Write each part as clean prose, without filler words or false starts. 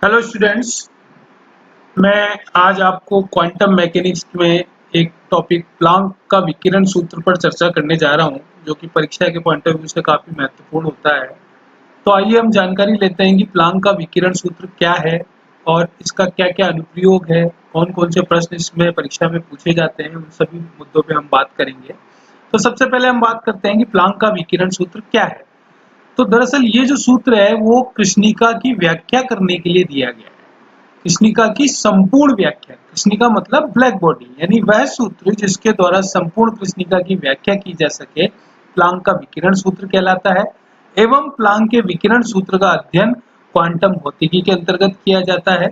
Hello students, मैं आज आपको क्वांटम मैकेनिक्स में एक टॉपिक प्लांक का विकिरण सूत्र पर चर्चा करने जा रहा हूं, जो कि परीक्षा के पॉइंट ऑफ व्यू से काफी महत्वपूर्ण होता है। तो आइए हम जानकारी लेते हैं कि प्लांक का विकिरण सूत्र क्या है और इसका क्या-क्या अनुप्रयोग है, कौन-कौन से प्रश्न इसमें परीक्षा में पूछे जाते हैं, उन सभी मुद्दों पे हम बात करेंगे। तो सबसे पहले हम बात करते हैं कि प्लांक का विकिरण सूत्र क्या है। तो दरअसल ये जो सूत्र है वो कृष्णिका की व्याख्या करने के लिए दिया गया है। कृष्णिका की संपूर्ण व्याख्या, कृष्णिका मतलब ब्लैक बॉडी, यानी वह सूत्र जिसके द्वारा संपूर्ण कृष्णिका की व्याख्या की जा सके प्लांक का विकिरण सूत्र कहलाता है। एवं प्लांक के विकिरण सूत्र का अध्ययन क्वांटम भौतिकी के अंतर्गत किया जाता है।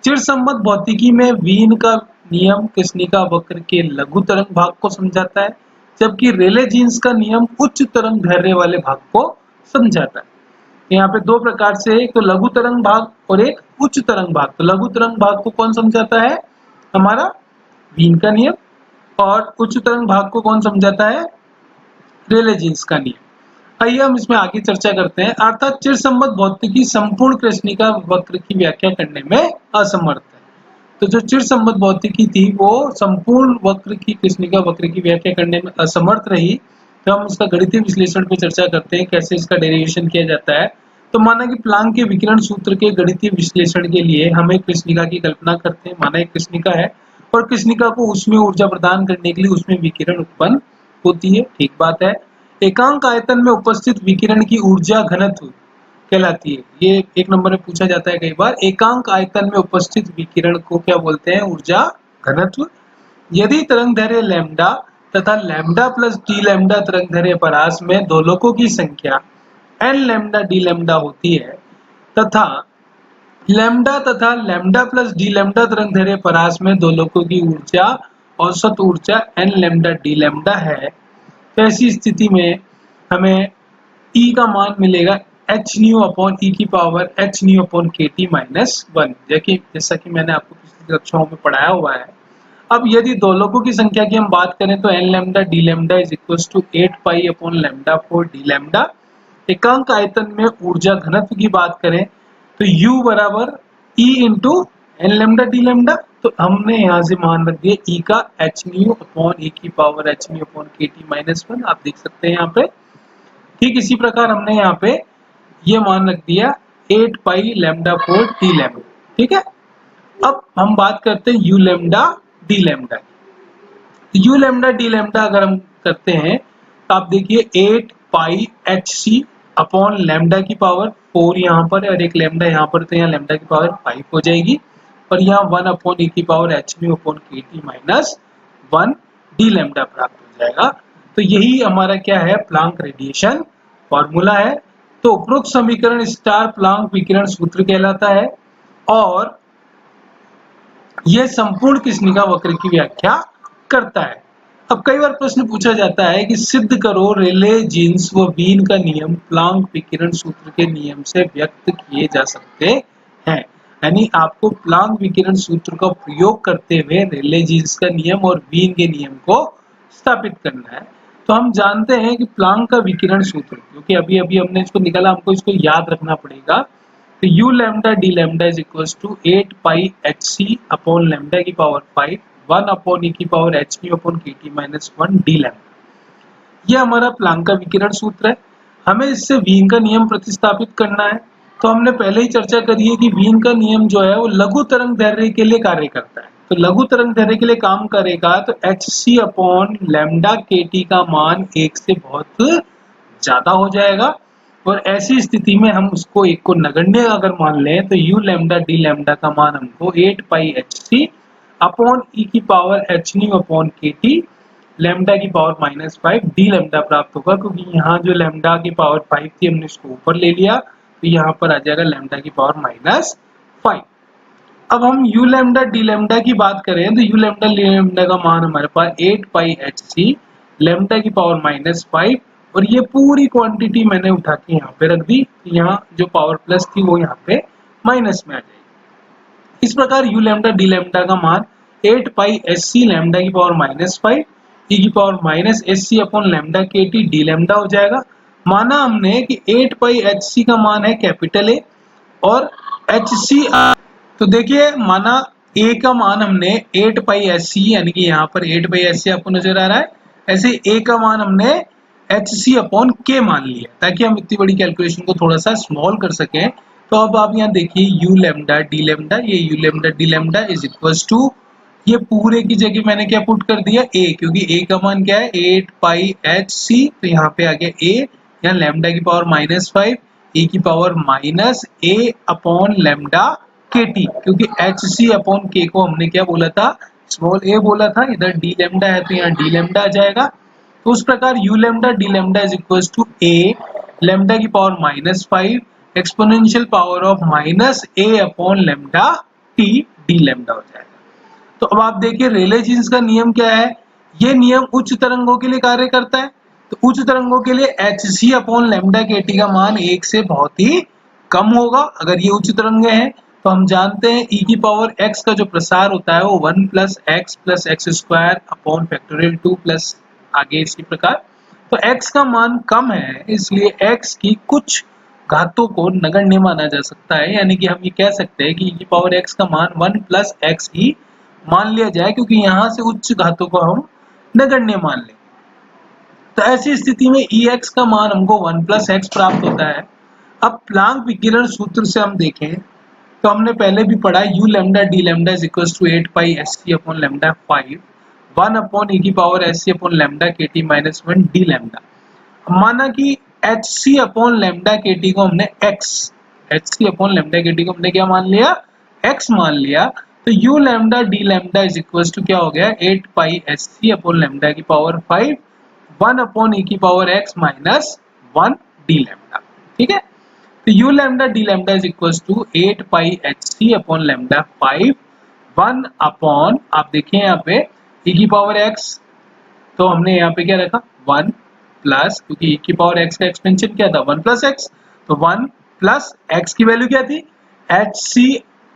चिरसम्मत भौतिकी में वीन का नियम कृष्णिका वक्र के लघु तरंग भाग को समझाता है, जबकि रेले जीन्स का नियम उच्च तरंग दैर्ध्य वाले भाग को समझाता है। यहाँ पे दो प्रकार से, एक तो लघु तरंग भाग और एक उच्च तरंग भाग। तो लघु तरंग भाग को कौन समझाता है? हमारा वीन का नियम। और उच्च तरंग भाग को कौन समझाता है? रेले जीन्स का नियम। आइए हम इसमें आगे चर्चा करते हैं। अर्थात चिरसम्मत भौतिकी संपूर्ण कृष्णिका वक्र की व्याख्या करने में असमर्थ है। तो जो चिरसम्मत भौतिकी थी वो संपूर्ण वक्र की कृष्णिका वक्र की व्याख्या करने में असमर्थ रही। तो हम इसका गणितीय विश्लेषण पे चर्चा करते हैं, कैसे इसका डेरिवेशन किया जाता है। तो माना कि प्लांक के विकिरण सूत्र के गणितीय विश्लेषण के लिए हम एक कृष्णिका की कल्पना करते हैं। माना एक कृष्णिका है और कृष्णिका को उसमें ऊर्जा प्रदान करने के लिए उसमें विकिरण उत्पन्न होती है। ठीक बात है। एकांक आयतन में उपस्थित विकिरण की ऊर्जा घनत्व कहलाती है। ये एक नंबर में पूछा जाता है कई बार। एकांक आयतन में उपस्थित विकिरण को क्या बोलते हैं? ऊर्जा घनत्व। यदि तरंगदैर्घ्य लैम्डा तथा लैम्डा प्लस डी लैम्डा तरंगदैर्घ्य परास में दोलकों की संख्या एन लैम्डा डी लैम्डा होती है तथा लैम्डा तथा लैम्डा प्लस डी लैम्डा तरंगदैर्घ्य परास में दोलकों की ऊर्जा औसत ऊर्जा एन लैम्डा डी लैम्डा है, तो ऐसी स्थिति में हमें E का मान मिलेगा एच न्यू अपॉन ई की पावर एच न्यू अपॉन के टी माइनस वन, देखिए जैसा कि मैंने आपको पिछली कक्षाओं में पढ़ाया हुआ है। अब यदि दोलकों की संख्या की हम बात करें तो n lambda d lambda is equal to 8 pi upon lambda 4 d lambda. एकांक आयतन में ऊर्जा घनत्व की बात करें तो U बराबर E into n lambda d lambda. तो हमने यहाँ से मान रख दिया E का एच न्यू अपॉन ई की पावर एच न्यू अपॉन के टी माइनस वन, आप देख सकते हैं यहाँ पे। ठीक इसी प्रकार हमने यहाँ पे ये मान रख दिया 8 पाई लैम्डा 4 टी लैम्डा। ठीक है। अब हम बात करते हैं you lambda d lambda. You lambda d lambda अगर हम करते हैं तो आप देखिए 8 pi H C upon lambda की पावर 4 यहाँ पर और एक लैम्डा यहाँ पर, तो यहाँ लैम्डा की पावर 5 हो जाएगी और यहाँ 1 अपॉन ई की पावर एच न्यू अपॉन के टी माइनस 1 डी लैम्डा प्राप्त हो जाएगा। तो यही हमारा क्या है? प्लांक रेडिएशन फॉर्मूला है। तो उपरोक्त समीकरण स्टार प्लांक विकिरण सूत्र कहलाता है और यह संपूर्ण कृष्णिका वक्र की व्याख्या करता है। अब कई बार प्रश्न पूछा जाता है कि सिद्ध करो रेले जीन्स व वीन का नियम प्लांक विकिरण सूत्र के नियम से व्यक्त किए जा सकते हैं। यानी आपको प्लांक विकिरण सूत्र का प्रयोग करते हुए रेले जीन्स का नियम और वीन के नियम को स्थापित करना है। तो हम जानते हैं कि प्लांक का विकिरण सूत्र, क्योंकि अभी अभी हमने इसको निकाला, हमको इसको याद रखना पड़ेगा। तो u lambda d lambda is equal to 8 pi H C upon lambda की पावर 5 1 अपॉन ई की पावर एच न्यू अपॉन के टी माइनस 1 डी लैम्डा। ये हमारा प्लांक का विकिरण सूत्र है। हमें इससे वीन का नियम प्रतिस्थापित करना है। तो हमने पहले ही चर्चा करी है कि वीन का नियम जो है वो लघु तरंग दैर्ध्य के लिए कार्य करता है। तो लघु तरंग दैर्ध्य के लिए काम करेगा तो एच सी अपॉन लैम्डा के टी का मान 1 से बहुत ज्यादा हो जाएगा और ऐसी स्थिति में हम उसको एक को नगण्य अगर मान लें तो यू लैम्डा डी लैम्डा का मान हमको 8 पाई एच सी अपॉन ई की पावर एच न्यू अपॉन के टी लैम्डा की पावर माइनस 5 डी लैम्डा प्राप्त होगा, क्योंकि यहाँ जो लैम्डा की पावर 5 थी हमने इसको ऊपर ले लिया तो यहाँ पर आ जाएगा लैम्डा की पावर माइनस 5। अब हम यू लैम्डा डी लैम्डा की बात करें तो यू लैम्डा डी लैम्डा का मान हमारे पास 8 पाई एच सी लैम्डा की पावर माइनस 5 और ये पूरी क्वांटिटी मैंने उठा के यहाँ पे रख दी। यहाँ जो पावर प्लस थी वो यहाँ पे माइनस में आ जाएगी। इस प्रकार यू लैम्डा डी लैम्डा का मान 8 पाई एच सी लैम्डा की पावर माइनस 5 ई की पावर माइनस एच सी अपॉन लैम्डा के टी डी लैम्डा हो जाएगा। माना हमने कि 8 पाई एच सी का मान है कैपिटल ए और एच सी। तो देखिए माना ए का मान हमने 8 पाई एस सी, यानी कि यहाँ पर 8 पाई एस सी आपको नजर आ रहा है, ऐसे ए का मान हमने एच सी अपॉन के मान लिया ताकि हम इतनी बड़ी कैलकुलेशन को थोड़ा सा स्मॉल कर सकें। तो अब आप यहाँ देखिए यू लेमडा डी लेमडा, ये u lambda D lambda is equals to, ये पूरे की जगह मैंने क्या पुट कर दिया ए, क्योंकि ए का मान क्या है 8 पाई एच सी, तो यहाँ पे आ गया ए, यहाँ लेमडा की पावर -5 ए की power minus a upon lambda K T, क्योंकि एच सी अपॉन के को हमने क्या बोला था, स्मॉल ए बोला था, इधर डी लेमडा है तो यहाँ डी लेमडा आ जाएगा। तो उस प्रकार u lambda D lambda is equals to a lambda की power -5 exponential power of minus a upon lambda t d lambda हो जाएगा। तो अब आप देखिए रेले जीन्स का नियम क्या है, ये नियम उच्च तरंगों के लिए कार्य करता है। तो उच्च तरंगों के लिए H C upon lambda K T का मान 1 से बहुत ही कम होगा अगर ये उच्च तरंगे हैं। तो हम जानते हैं e की पावर x का जो प्रसार होता है वो 1 plus x square upon factorial 2 plus आगे इसी प्रकार। तो x का मान कम है इसलिए x की कुछ घातों को नगण्य माना जा सकता है, यानी कि हम ये कह सकते हैं कि e की पावर x का मान 1 प्लस एक्स ही मान लिया जाए, क्योंकि यहाँ से उच्च घातों को हम नगण्य मान लें। तो ऐसी स्थिति में ex का मान हमको 1 प्लस एक्स प्राप्त होता है। अब प्लांक विकिरण सूत्र से हम देखें तो हमने पहले भी पढ़ा U lambda D lambda is equals to 8 pi S C upon lambda 5 1 upon e की power S C upon lambda K T minus 1 D lambda. माना कि एच सी अपॉन लेमडा के टी को हमने एक्स, एच सी upon lambda K T को हमने क्या मान लिया, एक्स मान लिया। तो U lambda D lambda is equals to क्या हो गया 8 pi S C upon lambda की पावर 5 1 अपॉन e की power x minus 1 D lambda. ठीक है, तो U lambda D lambda is equals to 8 pi H C upon lambda 5 1 upon, आप देखिए यहाँ पे e की पावर x, तो हमने यहाँ पे क्या रखा 1 प्लस, क्योंकि e की पावर x का एक्सपेंशन क्या था 1 प्लस एक्स, तो 1 प्लस x की वैल्यू क्या थी H C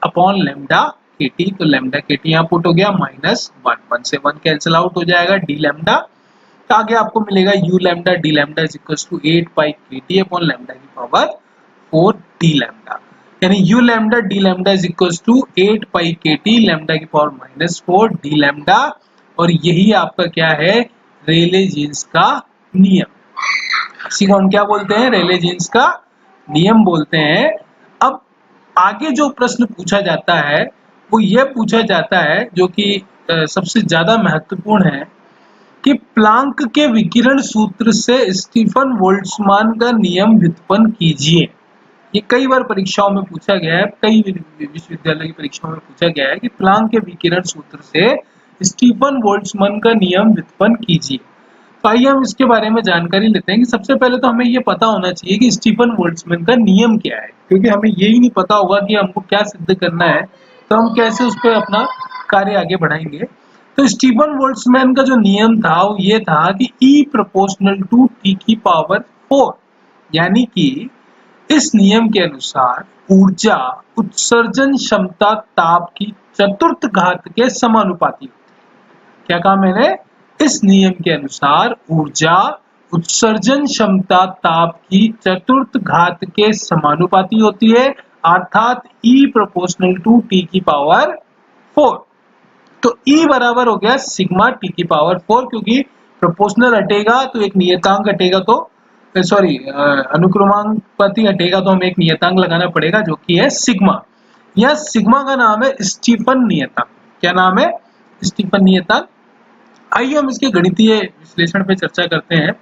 upon lambda K T, तो लेमडा के टी यहाँ पुट हो गया -1 1 से 1 कैंसिल आउट हो जाएगा डी लेमडा। तो आगे आपको मिलेगा U lambda D lambda is equals to 8 pi K T upon lambda की पावर 4 डी लेमडा, यानी U lambda D lambda is equals to 8 pi K T lambda की पावर -4 डी लेमडा। और यही आपका क्या है रेले जीन्स का नियम। इसी को हम क्या बोलते हैं, रेले जीन्स का नियम बोलते हैं। अब आगे जो प्रश्न पूछा जाता है वो ये पूछा जाता है जो कि सबसे ज्यादा महत्वपूर्ण है कि प्लांक के विकिरण सूत्र से स्टीफन बोल्ट्जमान का नियम व्युत्पन्न कीजिए। ये कई बार परीक्षाओं में पूछा गया है, कई विश्वविद्यालय की परीक्षाओं में पूछा गया है कि प्लांक के विकिरण सूत्र से स्टीफन बोल्ट्जमान का नियम व्युत्पन्न कीजिए। तो आइए हम इसके बारे में जानकारी लेते हैं कि सबसे पहले तो हमें ये पता होना चाहिए कि स्टीफन बोल्ट्जमान का नियम क्या है, क्योंकि हमें यही नहीं पता होगा कि हमको क्या सिद्ध करना है तो हम कैसे उस पर अपना कार्य आगे बढ़ाएंगे। तो स्टीफन बोल्ट्जमान का जो नियम था वो ये था कि E प्रोपोर्शनल टू T की पावर 4, यानी कि इस नियम के अनुसार ऊर्जा उत्सर्जन क्षमता ताप की चतुर्थ घात के समानुपाती होती है। क्या कहा मैंने, इस नियम के अनुसार ऊर्जा उत्सर्जन क्षमता ताप की चतुर्थ घात के समानुपाती होती है, अर्थात E प्रोपोर्शनल टू T की पावर 4। तो E बराबर हो गया सिग्मा T की पावर 4, क्योंकि प्रोपोर्शनल हटेगा तो एक नियतांक हटेगा, तो सॉरी अनुक्रमानुपाती हटेगा तो हमें एक नियतांक लगाना पड़ेगा जो कि है सिग्मा। यह सिग्मा का नाम है स्टीफन नियतांक। क्या नाम है, स्टीफन नियतांक। आइए हम इसके गणितीय विश्लेषण पे चर्चा करते हैं।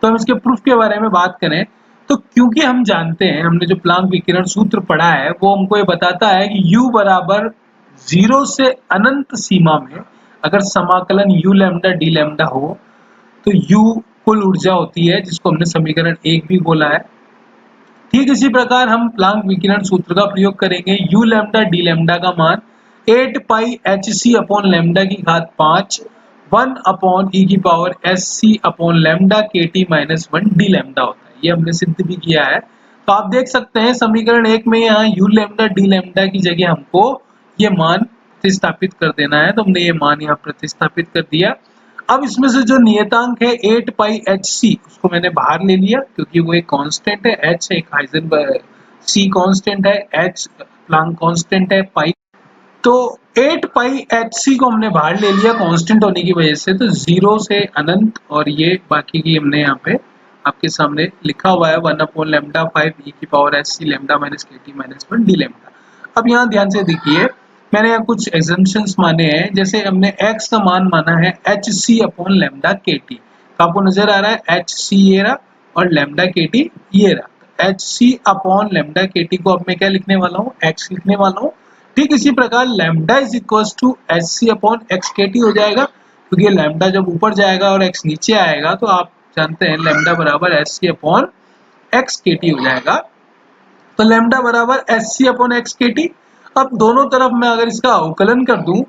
तो हम इसके प्रूफ के बारे में बात करें तो क्योंकि हम जानते हैं, हमने जो प्लांक विकिरण सूत्र पढ़ा है वो हमको ये बताता है कि U बराबर 0 से अनंत सीमा में अगर समाकलन यू लेमडा डी लेमडा हो तो U कुल ऊर्जा होती है, जिसको हमने समीकरण 1 भी बोला है। ठीक इसी प्रकार हम प्लांक विकिरण सूत्र का प्रयोग करेंगे। यू लेमडा डी लेमडा का मान 8 pi H C upon lambda की घात 5 1 अपॉन ई की power S C upon lambda K T minus 1 D lambda होता है। ये हमने सिद्ध भी किया है। तो आप देख सकते हैं समीकरण 1 में यहाँ यू लेमडा डी लेमडा की जगह हमको ये मान प्रतिस्थापित कर देना है, तो हमने ये मान यहाँ प्रतिस्थापित कर दिया। अब इसमें से जो नियतांक है 8 पाई एच सी उसको मैंने बाहर ले लिया, क्योंकि वो एक कांस्टेंट है, एच एक हाइजेनबर्ग सी कांस्टेंट है, एच प्लांक कांस्टेंट है पाई। तो 8 पाई एच सी को हमने बाहर ले लिया कांस्टेंट होने की वजह से, तो 0 से अनंत, और ये बाकी की हमने यहाँ पे आपके सामने लिखा हुआ है 1/λ5 e की पावर एच सी lambda minus K T minus 1 D lambda. अब यहाँ ध्यान से देखिए, मैंने यहाँ कुछ एग्जम्पशंस माने हैं। जैसे हमने x का मान माना है एच सी अपॉन लैम्डा के टी, आपको नजर आ रहा है एच सी ये रहा और लैम्डा के टी ये रहा। एच सी अपॉन लैम्डा के टी को अब मैं क्या लिखने वाला हूँ, x लिखने वाला हूँ। ठीक इसी प्रकार lambda is equal to H C upon X K T हो जाएगा, क्योंकि लैम्डा जब ऊपर जाएगा और x नीचे आएगा तो आप जानते हैं लैम्डा बराबर H C upon X K T हो जाएगा। तो लैम्डा बराबर H C upon X K T. अब दोनों तरफ मैं अगर इसका अवकलन कर दूं,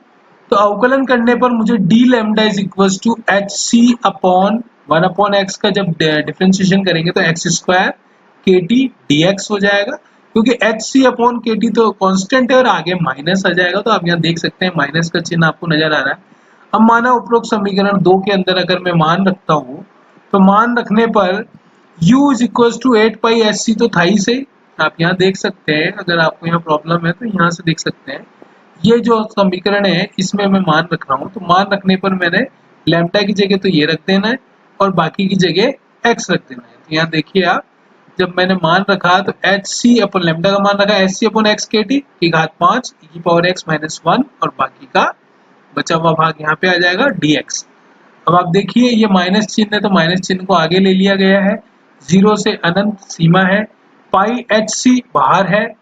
तो अवकलन करने पर मुझे D lambda is equal to H C upon 1 upon X का जब डिफरेंशिएशन करेंगे तो X square K T D X हो जाएगा, क्योंकि एच सी अपॉन के टी तो कांस्टेंट है और आगे माइनस आ जाएगा। तो आप यहाँ देख सकते हैं माइनस का चिन्ह आपको नजर आ रहा है। अब माना उपरोक्त समीकरण 2 के अंदर अगर मैं मान रखता हूँ, तो मान रखने पर u is equal to 8 pi H C तो था ही सही। आप यहाँ देख सकते हैं, अगर आपको यहाँ प्रॉब्लम है तो यहाँ से देख सकते हैं, ये जो समीकरण है इसमें मैं मान रख रहा हूँ। तो मान रखने पर मैंने लैम्डा की जगह तो ये रख देना है और बाकी की जगह x रख देना है। तो यहाँ देखिए आप, जब मैंने मान रखा तो एच सी अपन लैम्डा का मान रखा एच सी अपन एक्स के टी की घात 5 e की पावर x माइनस 1 और बाकी का बचा हुआ भाग यहाँ पे आ जाएगा dx। अब आप देखिए ये माइनस चिन्ह है तो माइनस चिन्ह को आगे ले लिया गया है, 0 से अनंत सीमा है, पाई एच सी बाहर है,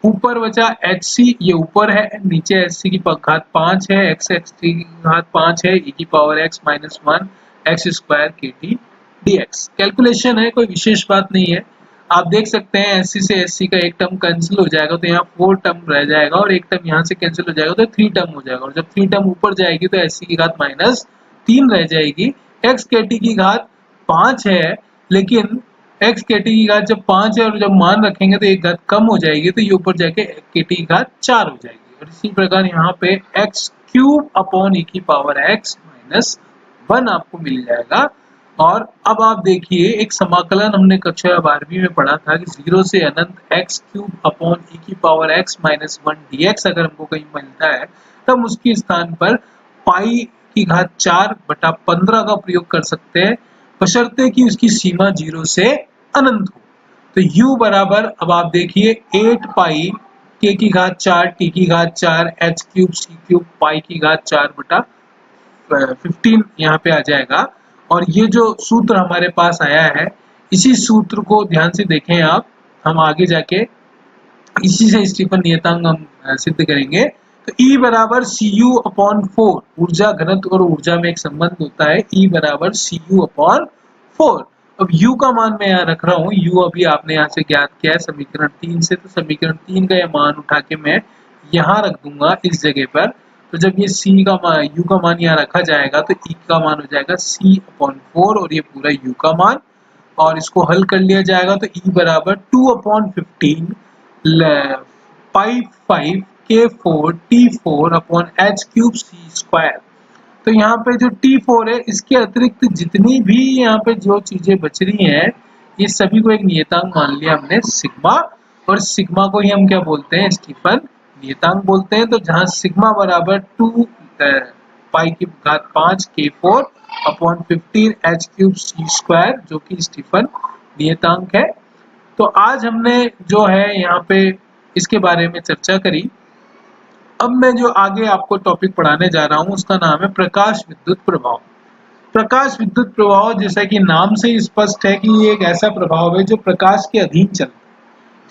ऊपर बचा एच सी ये ऊपर है, नीचे एच सी की घात 5 है, एक्स एक्स टी की घात 5 है, e की power x minus 1 x square K T D x. Calculation है, कोई विशेष बात नहीं है। आप देख सकते हैं एच सी से एच सी का एक टर्म कैंसिल हो जाएगा तो यहाँ 4 टर्म रह जाएगा और एक टर्म यहाँ से कैंसिल हो जाएगा तो 3 टर्म हो जाएगा, और जब 3 टर्म ऊपर जाएगी तो एच सी की घात माइनस 3 रह जाएगी। एक्स के टी की घात 5 है, लेकिन एक्स के टी की घात जब 5 है और जब मान रखेंगे तो एक घात कम हो जाएगी, तो ये ऊपर जाके के टी की घात 4 हो जाएगी। और इसी प्रकार यहाँ पे एक्स क्यूब अपॉन ई की पावर एक्स माइनस 1 आपको मिल जाएगा। और अब आप देखिए एक समाकलन हमने कक्षा 12वीं में पढ़ा था कि 0 से अनंत एक्स क्यूब अपॉन ई की power x minus 1 D x अगर हमको कहीं मिलता है तब उसके स्थान पर पाई की घात 4/15 का प्रयोग कर सकते हैं, बशर्ते कि उसकी सीमा 0 से अनंत हो। तो u बराबर, अब आप देखिए 8 पाई k की घात 4 t की घात 4 h क्यूब c क्यूब पाई की घात 4/15 यहाँ पे आ जाएगा। और ये जो सूत्र हमारे पास आया है, इसी सूत्र को ध्यान से देखें आप, हम आगे जाके इसी से स्टीफन नियतांक हम सिद्ध करेंगे। तो E बराबर सी यू अपॉन 4, ऊर्जा घनत्व और ऊर्जा में एक संबंध होता है, E बराबर सी यू अपॉन 4। अब U का मान मैं यहाँ रख रहा हूँ, U अभी आपने यहाँ से ज्ञात किया है समीकरण 3 से, तो समीकरण 3 का यह मान उठा के मैं यहाँ रख दूंगा इस जगह पर। तो जब ये C का मान U का मान यहाँ रखा जाएगा तो E का मान हो जाएगा C अपॉन 4 और ये पूरा U का मान, और इसको हल कर लिया जाएगा तो E बराबर 2/15 pi 5 K4 T4 upon h cube c square. तो यहाँ पे जो T4 है इसके अतिरिक्त जितनी भी यहाँ पे जो चीजें बच रही हैं ये सभी को एक नियतांक मान लिया हमने सिग्मा, और सिग्मा को ही हम क्या बोलते हैं, स्टीफन नियतांक बोलते हैं। तो जहाँ सिग्मा बराबर 2 पाई की घात 5 K4 upon 15 H cube c square जो कि स्टीफन नियतांक है। तो आज हमने जो है यहाँ पे इसके बारे में चर्चा करी। अब मैं जो आगे आपको टॉपिक पढ़ाने जा रहा हूँ उसका नाम है प्रकाश विद्युत प्रभाव। प्रकाश विद्युत प्रभाव जैसा कि नाम से ही स्पष्ट है कि ये एक ऐसा प्रभाव है जो प्रकाश के अधीन चलता है।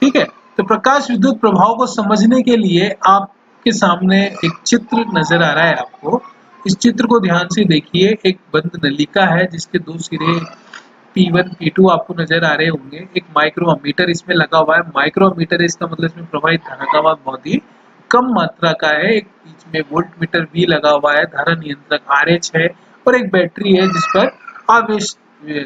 ठीक है, तो प्रकाश विद्युत प्रभाव को समझने के लिए आपके सामने एक चित्र नजर आ रहा है आपको। इस चित्र को ध्यान से देखिए, एक बंद नलिका है जिसके 2 सिरे P1 P2 आपको नजर आ रहे होंगे। एक माइक्रोमीटर इसमें लगा हुआ है, माइक्रोमीटर इसका मतलब इसमें प्रवाहित धारा का मान बहुत ही कम मात्रा का है। एक बीच में वोल्ट मीटर भी लगा हुआ है, धारा नियंत्रक RH है और एक बैटरी है जिस पर आवेश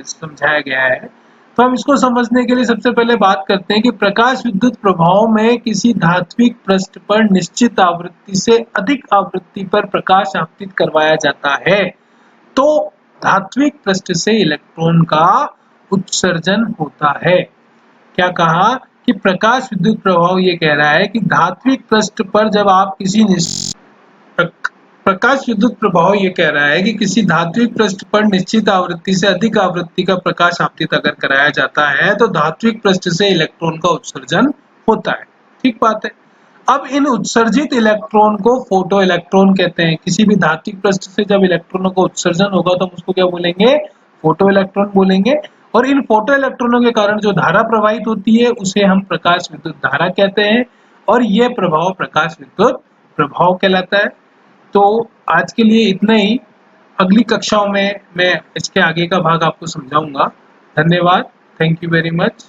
समझाया गया है। तो हम इसको समझने के लिए सबसे पहले बात करते हैं कि प्रकाश विद्युत प्रभाव में किसी धात्विक पृष्ठ पर निश्चित आवृत्ति से अधिक आवृत्ति पर प्रकाश आपतित करवाया जाता है तो धात्विक पृष्ठ से इलेक्ट्रॉन का उत्सर्जन होता है। क्या कहा कि प्रकाश विद्युत प्रभाव ये कह रहा है कि धात्विक पृष्ठ पर जब आप किसी प्रकाश विद्युत प्रभाव ये कह रहा है कि किसी धात्विक पृष्ठ पर निश्चित आवृत्ति से अधिक आवृत्ति का प्रकाश आपतित अगर कराया जाता है तो धात्विक पृष्ठ से इलेक्ट्रॉन का उत्सर्जन होता है। ठीक बात है। अब इन उत्सर्जित इलेक्ट्रॉन को फोटो इलेक्ट्रॉन कहते हैं। किसी भी धात्विक पृष्ठ से जब इलेक्ट्रॉनों का उत्सर्जन होगा तो हम उसको क्या बोलेंगे? फोटो इलेक्ट्रॉन बोलेंगे। और इन फोटो इलेक्ट्रॉनों के कारण जो धारा प्रवाहित होती है उसे हम प्रकाश विद्युत धारा कहते हैं और यह प्रभाव प्रकाश विद्युत प्रभाव कहलाता है। तो आज के लिए इतना ही। अगली कक्षाओं में मैं इसके आगे का भाग आपको समझाऊंगा। धन्यवाद। Thank you very much.